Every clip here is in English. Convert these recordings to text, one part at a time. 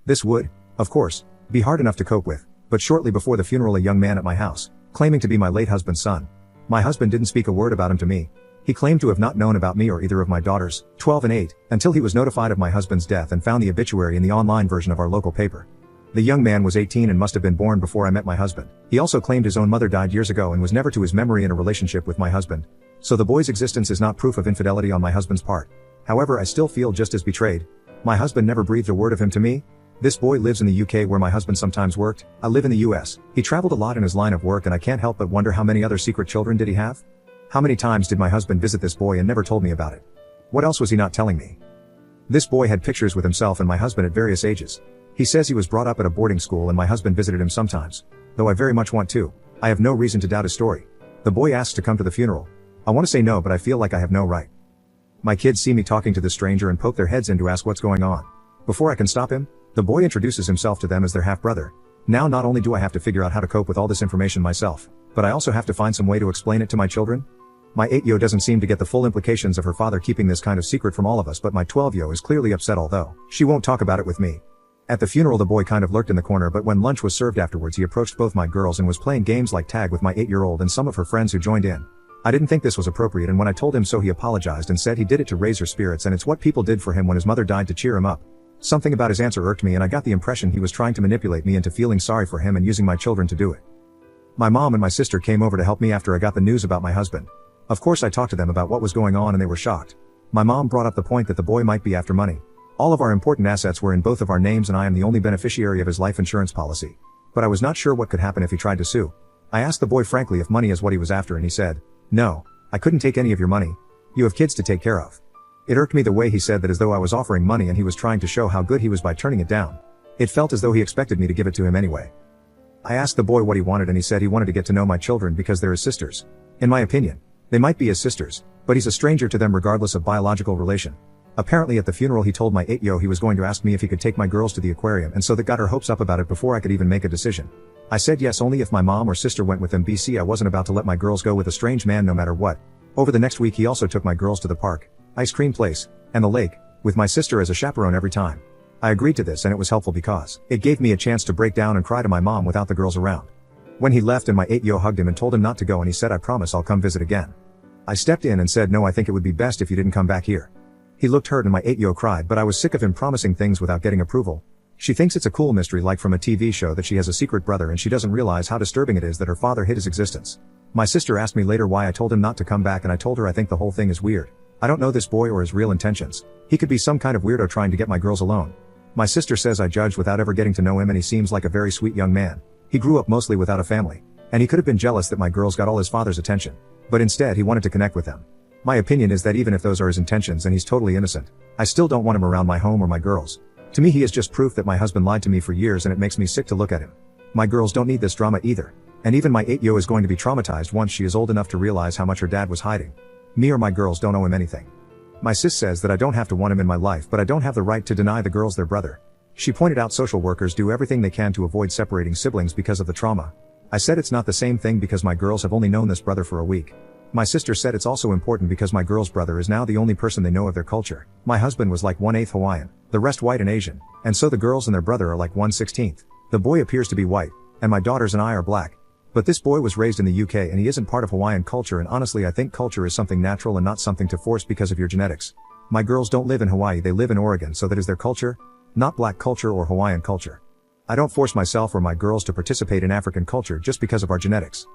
This would, of course, be hard enough to cope with, but shortly before the funeral a young man at my house, claiming to be my late husband's son. My husband didn't speak a word about him to me. He claimed to have not known about me or either of my daughters, 12 and 8, until he was notified of my husband's death and found the obituary in the online version of our local paper. The young man was 18 and must have been born before I met my husband. He also claimed his own mother died years ago and was never to his memory in a relationship with my husband. So the boy's existence is not proof of infidelity on my husband's part. However, I still feel just as betrayed. My husband never breathed a word of him to me. This boy lives in the UK where my husband sometimes worked. I live in the US. He traveled a lot in his line of work and I can't help but wonder how many other secret children did he have? How many times did my husband visit this boy and never told me about it? What else was he not telling me? This boy had pictures with himself and my husband at various ages. He says he was brought up at a boarding school and my husband visited him sometimes. Though I very much want to. I have no reason to doubt his story. The boy asks to come to the funeral. I want to say no, but I feel like I have no right. My kids see me talking to this stranger and poke their heads in to ask what's going on. Before I can stop him, the boy introduces himself to them as their half-brother. Now not only do I have to figure out how to cope with all this information myself, but I also have to find some way to explain it to my children. My 8-yo doesn't seem to get the full implications of her father keeping this kind of secret from all of us, but my 12-yo is clearly upset, although she won't talk about it with me. At the funeral the boy kind of lurked in the corner, but when lunch was served afterwards he approached both my girls and was playing games like tag with my 8-year-old and some of her friends who joined in. I didn't think this was appropriate, and when I told him so he apologized and said he did it to raise her spirits and it's what people did for him when his mother died, to cheer him up. Something about his answer irked me and I got the impression he was trying to manipulate me into feeling sorry for him and using my children to do it. My mom and my sister came over to help me after I got the news about my husband. Of course I talked to them about what was going on and they were shocked. My mom brought up the point that the boy might be after money. All of our important assets were in both of our names and I am the only beneficiary of his life insurance policy. But I was not sure what could happen if he tried to sue. I asked the boy frankly if money is what he was after and he said, "No, I couldn't take any of your money. You have kids to take care of." It irked me the way he said that, as though I was offering money and he was trying to show how good he was by turning it down. It felt as though he expected me to give it to him anyway. I asked the boy what he wanted and he said he wanted to get to know my children because they're his sisters. In my opinion, they might be his sisters, but he's a stranger to them regardless of biological relation. Apparently at the funeral he told my 8-yo he was going to ask me if he could take my girls to the aquarium, and so that got her hopes up about it before I could even make a decision. I said yes, only if my mom or sister went with them. I wasn't about to let my girls go with a strange man no matter what. Over the next week he also took my girls to the park, ice cream place, and the lake, with my sister as a chaperone every time. I agreed to this and it was helpful because it gave me a chance to break down and cry to my mom without the girls around. When he left and my 8-yo hugged him and told him not to go and he said, "I promise I'll come visit again." I stepped in and said, "No, I think it would be best if you didn't come back here." He looked hurt and my 8-yo cried, but I was sick of him promising things without getting approval. She thinks it's a cool mystery like from a TV show that she has a secret brother and she doesn't realize how disturbing it is that her father hid his existence. My sister asked me later why I told him not to come back and I told her I think the whole thing is weird. I don't know this boy or his real intentions. He could be some kind of weirdo trying to get my girls alone. My sister says I judged without ever getting to know him and he seems like a very sweet young man. He grew up mostly without a family. And he could have been jealous that my girls got all his father's attention. But instead he wanted to connect with them. My opinion is that even if those are his intentions and he's totally innocent, I still don't want him around my home or my girls. To me he is just proof that my husband lied to me for years and it makes me sick to look at him. My girls don't need this drama either. And even my 8-yo is going to be traumatized once she is old enough to realize how much her dad was hiding. Me or my girls don't owe him anything. My sis says that I don't have to want him in my life, but I don't have the right to deny the girls their brother. She pointed out social workers do everything they can to avoid separating siblings because of the trauma. I said it's not the same thing because my girls have only known this brother for a week. My sister said it's also important because my girl's brother is now the only person they know of their culture. My husband was like 1/8 Hawaiian, the rest white and Asian, and so the girls and their brother are like 1/16. The boy appears to be white, and my daughters and I are black. But this boy was raised in the UK and he isn't part of Hawaiian culture, and honestly I think culture is something natural and not something to force because of your genetics. My girls don't live in Hawaii, they live in Oregon, so that is their culture, not black culture or Hawaiian culture. I don't force myself or my girls to participate in African culture just because of our genetics.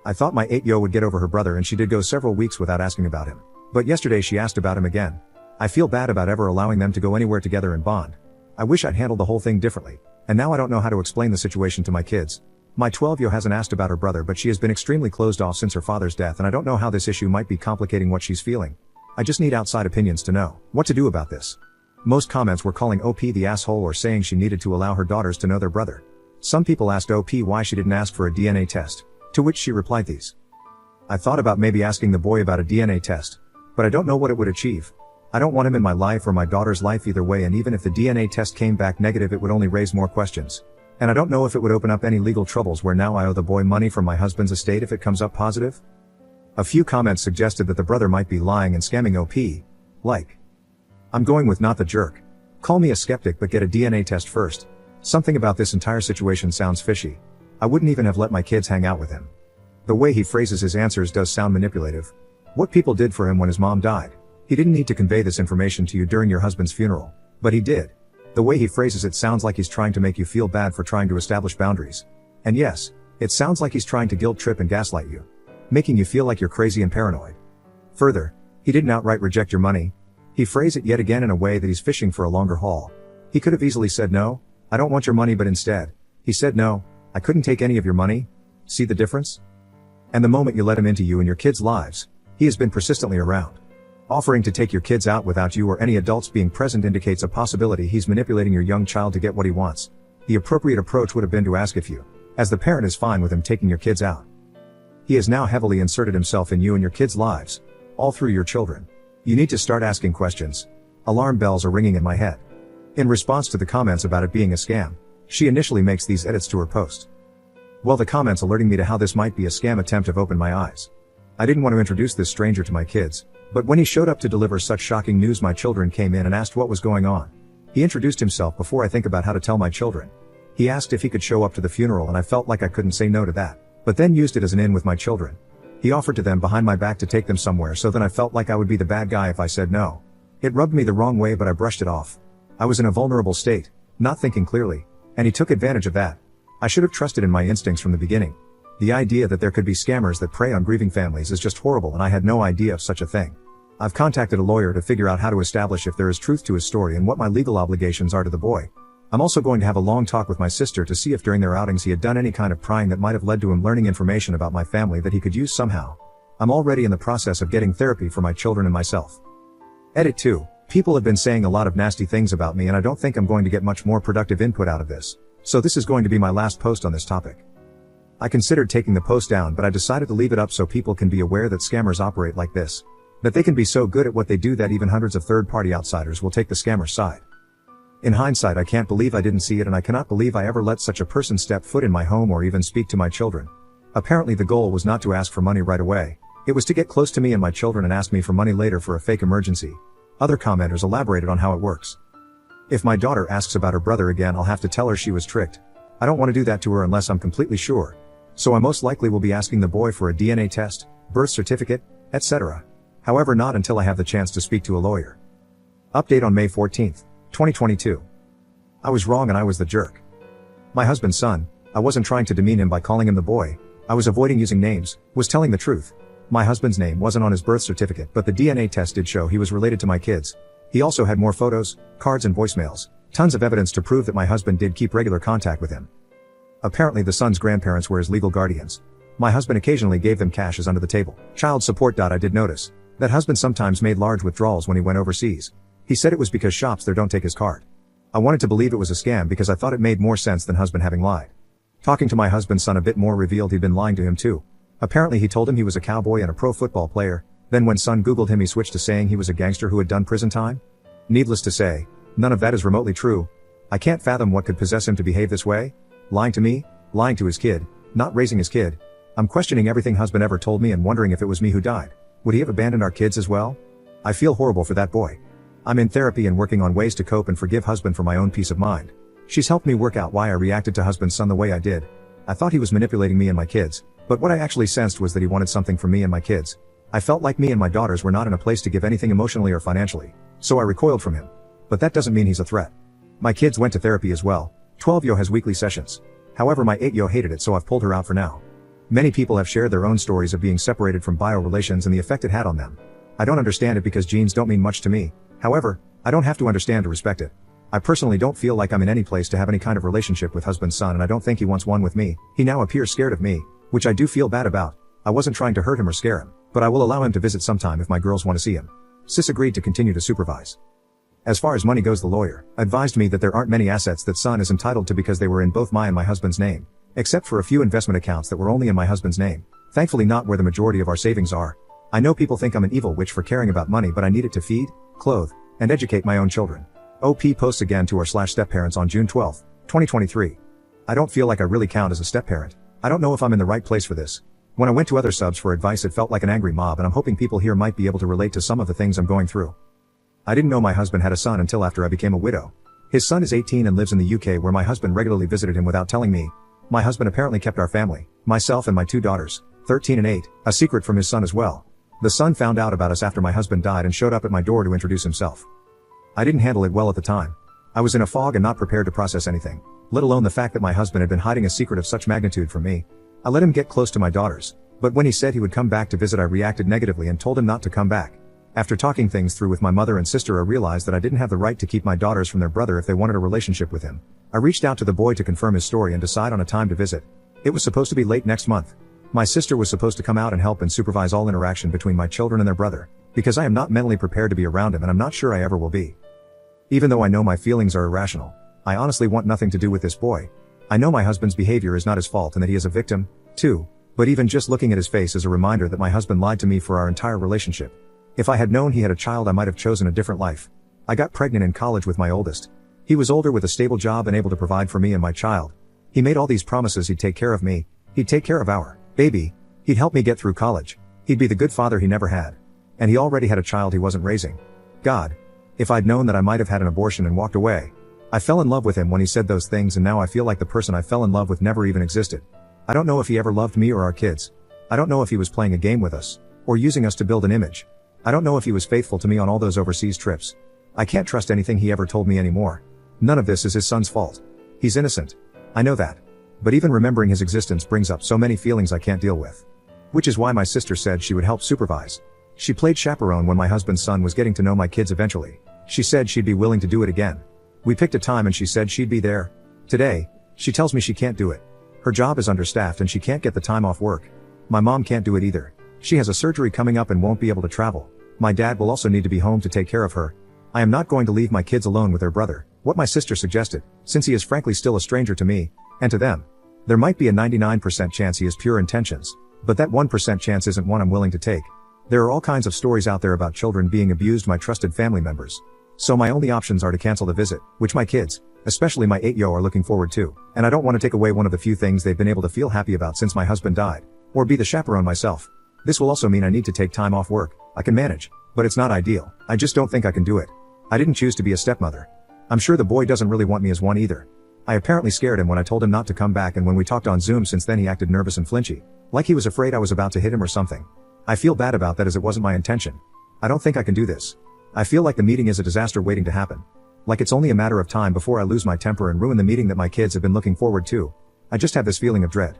I thought my 8-yo would get over her brother and she did go several weeks without asking about him. But yesterday she asked about him again. I feel bad about ever allowing them to go anywhere together and bond. I wish I'd handled the whole thing differently. And now I don't know how to explain the situation to my kids. My 12-yo hasn't asked about her brother, but she has been extremely closed off since her father's death, and I don't know how this issue might be complicating what she's feeling. I just need outside opinions to know what to do about this. Most comments were calling OP the asshole or saying she needed to allow her daughters to know their brother. Some people asked OP why she didn't ask for a DNA test. To which she replied these. I thought about maybe asking the boy about a DNA test. But I don't know what it would achieve. I don't want him in my life or my daughter's life either way, and even if the DNA test came back negative it would only raise more questions. And I don't know if it would open up any legal troubles where now I owe the boy money from my husband's estate if it comes up positive. A few comments suggested that the brother might be lying and scamming OP. Like, I'm going with not the jerk. Call me a skeptic, but get a DNA test first. Something about this entire situation sounds fishy. I wouldn't even have let my kids hang out with him. The way he phrases his answers does sound manipulative. What people did for him when his mom died. He didn't need to convey this information to you during your husband's funeral, but he did. The way he phrases it sounds like he's trying to make you feel bad for trying to establish boundaries. And yes, it sounds like he's trying to guilt trip and gaslight you, making you feel like you're crazy and paranoid. Further, he didn't outright reject your money. He phrased it yet again in a way that he's fishing for a longer haul. He could have easily said no, I don't want your money, but instead, he said no, I couldn't take any of your money. See the difference? And the moment you let him into you and your kids' lives, he has been persistently around. Offering to take your kids out without you or any adults being present indicates a possibility he's manipulating your young child to get what he wants. The appropriate approach would have been to ask if you, as the parent, is fine with him taking your kids out. He has now heavily inserted himself in you and your kids' lives, all through your children. You need to start asking questions. Alarm bells are ringing in my head. In response to the comments about it being a scam, she initially makes these edits to her post. Well, the comments alerting me to how this might be a scam attempt have opened my eyes. I didn't want to introduce this stranger to my kids, but when he showed up to deliver such shocking news, my children came in and asked what was going on. He introduced himself before I think about how to tell my children. He asked if he could show up to the funeral, and I felt like I couldn't say no to that, but then used it as an in with my children. He offered to them behind my back to take them somewhere, so then I felt like I would be the bad guy if I said no. It rubbed me the wrong way, but I brushed it off. I was in a vulnerable state, not thinking clearly, and he took advantage of that. I should have trusted in my instincts from the beginning. The idea that there could be scammers that prey on grieving families is just horrible, and I had no idea of such a thing. I've contacted a lawyer to figure out how to establish if there is truth to his story and what my legal obligations are to the boy. I'm also going to have a long talk with my sister to see if during their outings he had done any kind of prying that might have led to him learning information about my family that he could use somehow. I'm already in the process of getting therapy for my children and myself. Edit 2. People have been saying a lot of nasty things about me, and I don't think I'm going to get much more productive input out of this. So this is going to be my last post on this topic. I considered taking the post down, but I decided to leave it up so people can be aware that scammers operate like this. That they can be so good at what they do that even hundreds of third-party outsiders will take the scammer's side. In hindsight, I can't believe I didn't see it, and I cannot believe I ever let such a person step foot in my home or even speak to my children. Apparently the goal was not to ask for money right away. It was to get close to me and my children and ask me for money later for a fake emergency. Other commenters elaborated on how it works. If my daughter asks about her brother again, I'll have to tell her she was tricked. I don't want to do that to her unless I'm completely sure. So I most likely will be asking the boy for a DNA test, birth certificate, etc. However, not until I have the chance to speak to a lawyer. Update on May 14th, 2022. I was wrong and I was the jerk. My husband's son, I wasn't trying to demean him by calling him the boy. I was avoiding using names, was telling the truth. My husband's name wasn't on his birth certificate, but the DNA test did show he was related to my kids. He also had more photos, cards and voicemails. Tons of evidence to prove that my husband did keep regular contact with him. Apparently the son's grandparents were his legal guardians. My husband occasionally gave them cash as under the table child support. I did notice that husband sometimes made large withdrawals when he went overseas. He said it was because shops there don't take his card. I wanted to believe it was a scam because I thought it made more sense than husband having lied. Talking to my husband's son a bit more revealed he'd been lying to him too. Apparently he told him he was a cowboy and a pro football player, then when son googled him he switched to saying he was a gangster who had done prison time. Needless to say, none of that is remotely true. I can't fathom what could possess him to behave this way. Lying to me, lying to his kid, not raising his kid. I'm questioning everything husband ever told me and wondering if it was me who died. Would he have abandoned our kids as well? I feel horrible for that boy. I'm in therapy and working on ways to cope and forgive husband for my own peace of mind. She's helped me work out why I reacted to husband's son the way I did. I thought he was manipulating me and my kids, but what I actually sensed was that he wanted something from me and my kids. I felt like me and my daughters were not in a place to give anything emotionally or financially, so I recoiled from him. But that doesn't mean he's a threat. My kids went to therapy as well. 12-yo has weekly sessions. However, my 8-yo hated it, so I've pulled her out for now. Many people have shared their own stories of being separated from bio-relations and the effect it had on them. I don't understand it because genes don't mean much to me. However, I don't have to understand to respect it. I personally don't feel like I'm in any place to have any kind of relationship with husband's son, and I don't think he wants one with me. He now appears scared of me, which I do feel bad about. I wasn't trying to hurt him or scare him, but I will allow him to visit sometime if my girls want to see him. Sis agreed to continue to supervise. As far as money goes, the lawyer advised me that there aren't many assets that son is entitled to because they were in both my and my husband's name, except for a few investment accounts that were only in my husband's name. Thankfully not where the majority of our savings are. I know people think I'm an evil witch for caring about money, but I need it to feed, clothe, and educate my own children. OP posts again to our/stepparents on June 12, 2023. I don't feel like I really count as a step-parent. I don't know if I'm in the right place for this. When I went to other subs for advice, it felt like an angry mob, and I'm hoping people here might be able to relate to some of the things I'm going through. I didn't know my husband had a son until after I became a widow. His son is 18 and lives in the UK, where my husband regularly visited him without telling me. My husband apparently kept our family, myself and my 2 daughters, 13 and 8, a secret from his son as well. The son found out about us after my husband died and showed up at my door to introduce himself. I didn't handle it well at the time. I was in a fog and not prepared to process anything, let alone the fact that my husband had been hiding a secret of such magnitude from me. I let him get close to my daughters, but when he said he would come back to visit, I reacted negatively and told him not to come back. After talking things through with my mother and sister, I realized that I didn't have the right to keep my daughters from their brother if they wanted a relationship with him. I reached out to the boy to confirm his story and decide on a time to visit. It was supposed to be late next month. My sister was supposed to come out and help and supervise all interaction between my children and their brother, because I am not mentally prepared to be around him and I'm not sure I ever will be. Even though I know my feelings are irrational, I honestly want nothing to do with this boy. I know my husband's behavior is not his fault and that he is a victim, too, but even just looking at his face is a reminder that my husband lied to me for our entire relationship. If I had known he had a child, I might have chosen a different life. I got pregnant in college with my oldest. He was older with a stable job and able to provide for me and my child. He made all these promises: he'd take care of me, he'd take care of our baby, he'd help me get through college, he'd be the good father he never had. And he already had a child he wasn't raising. God, if I'd known that, I might have had an abortion and walked away. I fell in love with him when he said those things, and now I feel like the person I fell in love with never even existed. I don't know if he ever loved me or our kids. I don't know if he was playing a game with us, or using us to build an image. I don't know if he was faithful to me on all those overseas trips. I can't trust anything he ever told me anymore. None of this is his son's fault. He's innocent. I know that. But even remembering his existence brings up so many feelings I can't deal with. Which is why my sister said she would help supervise. She played chaperone when my husband's son was getting to know my kids eventually. She said she'd be willing to do it again. We picked a time and she said she'd be there. Today, she tells me she can't do it. Her job is understaffed and she can't get the time off work. My mom can't do it either. She has a surgery coming up and won't be able to travel. My dad will also need to be home to take care of her. I am not going to leave my kids alone with their brother, what my sister suggested, since he is frankly still a stranger to me, and to them. There might be a 99% chance he has pure intentions, but that 1% chance isn't one I'm willing to take. There are all kinds of stories out there about children being abused by trusted family members. So my only options are to cancel the visit, which my kids, especially my 8-yo, are looking forward to, and I don't want to take away one of the few things they've been able to feel happy about since my husband died, or be the chaperone myself. This will also mean I need to take time off work. I can manage, but it's not ideal. I just don't think I can do it. I didn't choose to be a stepmother. I'm sure the boy doesn't really want me as one either. I apparently scared him when I told him not to come back, and when we talked on Zoom since then he acted nervous and flinchy, like he was afraid I was about to hit him or something. I feel bad about that, as it wasn't my intention. I don't think I can do this. I feel like the meeting is a disaster waiting to happen. Like it's only a matter of time before I lose my temper and ruin the meeting that my kids have been looking forward to. I just have this feeling of dread.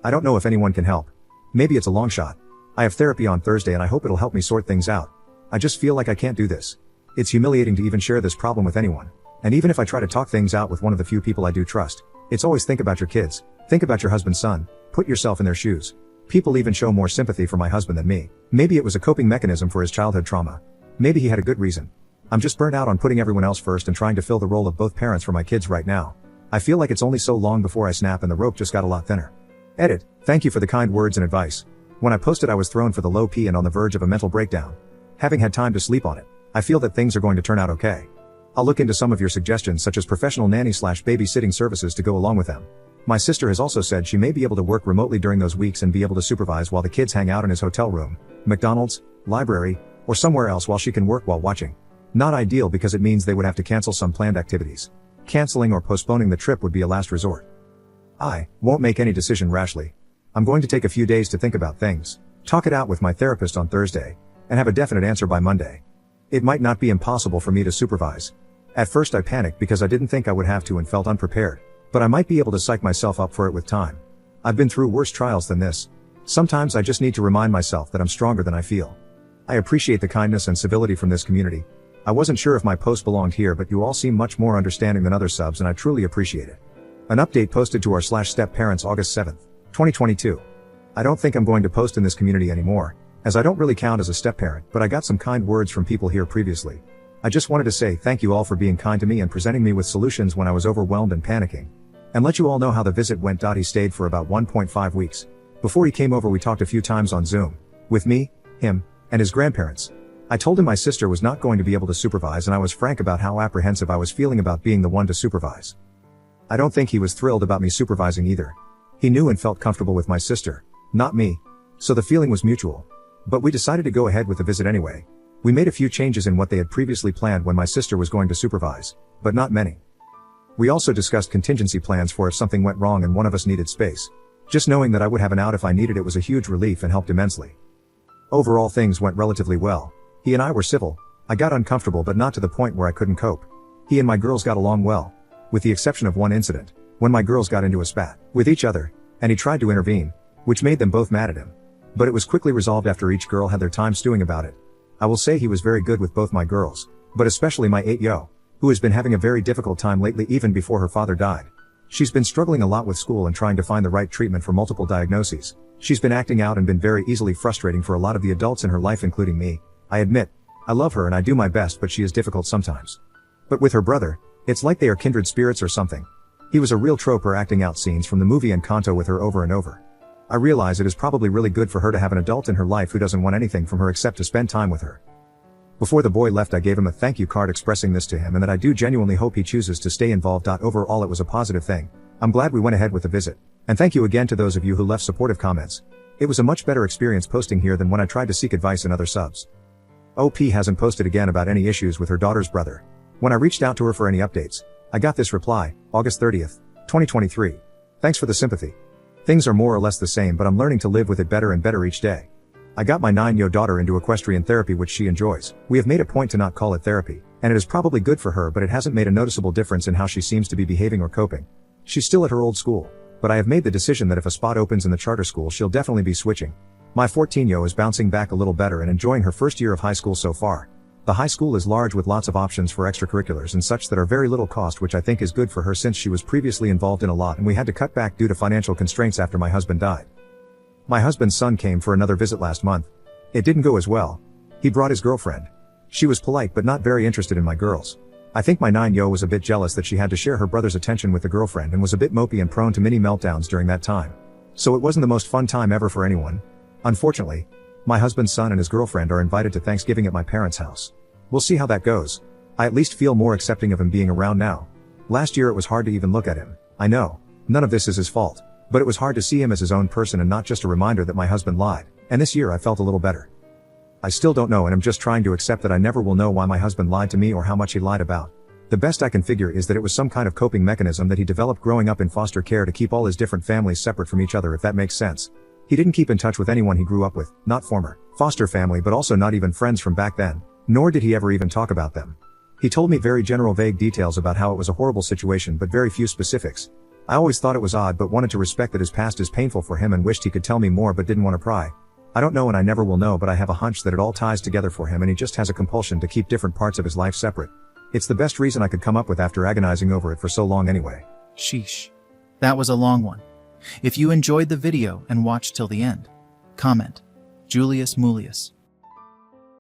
I don't know if anyone can help. Maybe it's a long shot. I have therapy on Thursday and I hope it'll help me sort things out. I just feel like I can't do this. It's humiliating to even share this problem with anyone. And even if I try to talk things out with one of the few people I do trust, it's always think about your kids, think about your husband's son, put yourself in their shoes. People even show more sympathy for my husband than me. Maybe it was a coping mechanism for his childhood trauma. Maybe he had a good reason. I'm just burnt out on putting everyone else first and trying to fill the role of both parents for my kids right now. I feel like it's only so long before I snap and the rope just got a lot thinner. Edit. Thank you for the kind words and advice. When I posted I was thrown for the low P and on the verge of a mental breakdown. Having had time to sleep on it, I feel that things are going to turn out okay. I'll look into some of your suggestions, such as professional nanny/babysitting services, to go along with them. My sister has also said she may be able to work remotely during those weeks and be able to supervise while the kids hang out in his hotel room, McDonald's, library, or somewhere else while she can work while watching. Not ideal because it means they would have to cancel some planned activities. Canceling or postponing the trip would be a last resort. I won't make any decision rashly. I'm going to take a few days to think about things, talk it out with my therapist on Thursday, and have a definite answer by Monday. It might not be impossible for me to supervise. At first I panicked because I didn't think I would have to and felt unprepared, but I might be able to psych myself up for it with time. I've been through worse trials than this. Sometimes I just need to remind myself that I'm stronger than I feel. I appreciate the kindness and civility from this community. I wasn't sure if my post belonged here, but you all seem much more understanding than other subs and I truly appreciate it. An update posted to our /stepparents August 7th, 2022. I don't think I'm going to post in this community anymore, as I don't really count as a step-parent, but I got some kind words from people here previously. I just wanted to say thank you all for being kind to me and presenting me with solutions when I was overwhelmed and panicking. And let you all know how the visit went. He stayed for about 1.5 weeks. Before he came over we talked a few times on Zoom, with me, him, and his grandparents. I told him my sister was not going to be able to supervise and I was frank about how apprehensive I was feeling about being the one to supervise. I don't think he was thrilled about me supervising either. He knew and felt comfortable with my sister, not me. So the feeling was mutual. But we decided to go ahead with the visit anyway. We made a few changes in what they had previously planned when my sister was going to supervise, but not many. We also discussed contingency plans for if something went wrong and one of us needed space. Just knowing that I would have an out if I needed it was a huge relief and helped immensely. Overall things went relatively well. He and I were civil. I got uncomfortable but not to the point where I couldn't cope. He and my girls got along well, with the exception of one incident, when my girls got into a spat with each other, and he tried to intervene, which made them both mad at him. But it was quickly resolved after each girl had their time stewing about it. I will say he was very good with both my girls, but especially my 8-yo, who has been having a very difficult time lately even before her father died. She's been struggling a lot with school and trying to find the right treatment for multiple diagnoses. She's been acting out and been very easily frustrating for a lot of the adults in her life including me. I admit, I love her and I do my best but she is difficult sometimes. But with her brother, it's like they are kindred spirits or something. He was a real troper acting out scenes from the movie Encanto with her over and over. I realize it is probably really good for her to have an adult in her life who doesn't want anything from her except to spend time with her. Before the boy left I gave him a thank you card expressing this to him and that I do genuinely hope he chooses to stay involved. Overall it was a positive thing. I'm glad we went ahead with the visit. And thank you again to those of you who left supportive comments. It was a much better experience posting here than when I tried to seek advice in other subs. OP hasn't posted again about any issues with her daughter's brother. When I reached out to her for any updates, I got this reply, August 30th, 2023. Thanks for the sympathy. Things are more or less the same but I'm learning to live with it better and better each day. I got my 9-yo daughter into equestrian therapy which she enjoys. We have made a point to not call it therapy, and it is probably good for her but it hasn't made a noticeable difference in how she seems to be behaving or coping. She's still at her old school, but I have made the decision that if a spot opens in the charter school she'll definitely be switching. My 14-yo is bouncing back a little better and enjoying her first year of high school so far. The high school is large with lots of options for extracurriculars and such that are very little cost which I think is good for her since she was previously involved in a lot and we had to cut back due to financial constraints after my husband died. My husband's son came for another visit last month. It didn't go as well. He brought his girlfriend. She was polite but not very interested in my girls. I think my 9-yo was a bit jealous that she had to share her brother's attention with the girlfriend and was a bit mopey and prone to mini meltdowns during that time. So it wasn't the most fun time ever for anyone. Unfortunately, my husband's son and his girlfriend are invited to Thanksgiving at my parents' house. We'll see how that goes. I at least feel more accepting of him being around now. Last year it was hard to even look at him. I know, none of this is his fault, but it was hard to see him as his own person and not just a reminder that my husband lied. And this year I felt a little better. I still don't know and I'm just trying to accept that I never will know why my husband lied to me or how much he lied about. The best I can figure is that it was some kind of coping mechanism that he developed growing up in foster care to keep all his different families separate from each other, if that makes sense. He didn't keep in touch with anyone he grew up with, not former foster family but also not even friends from back then, nor did he ever even talk about them. He told me very general vague details about how it was a horrible situation but very few specifics. I always thought it was odd but wanted to respect that his past is painful for him and wished he could tell me more but didn't want to pry. I don't know and I never will know but I have a hunch that it all ties together for him and he just has a compulsion to keep different parts of his life separate. It's the best reason I could come up with after agonizing over it for so long anyway. Sheesh. That was a long one. If you enjoyed the video and watched till the end, comment Julius Mulius.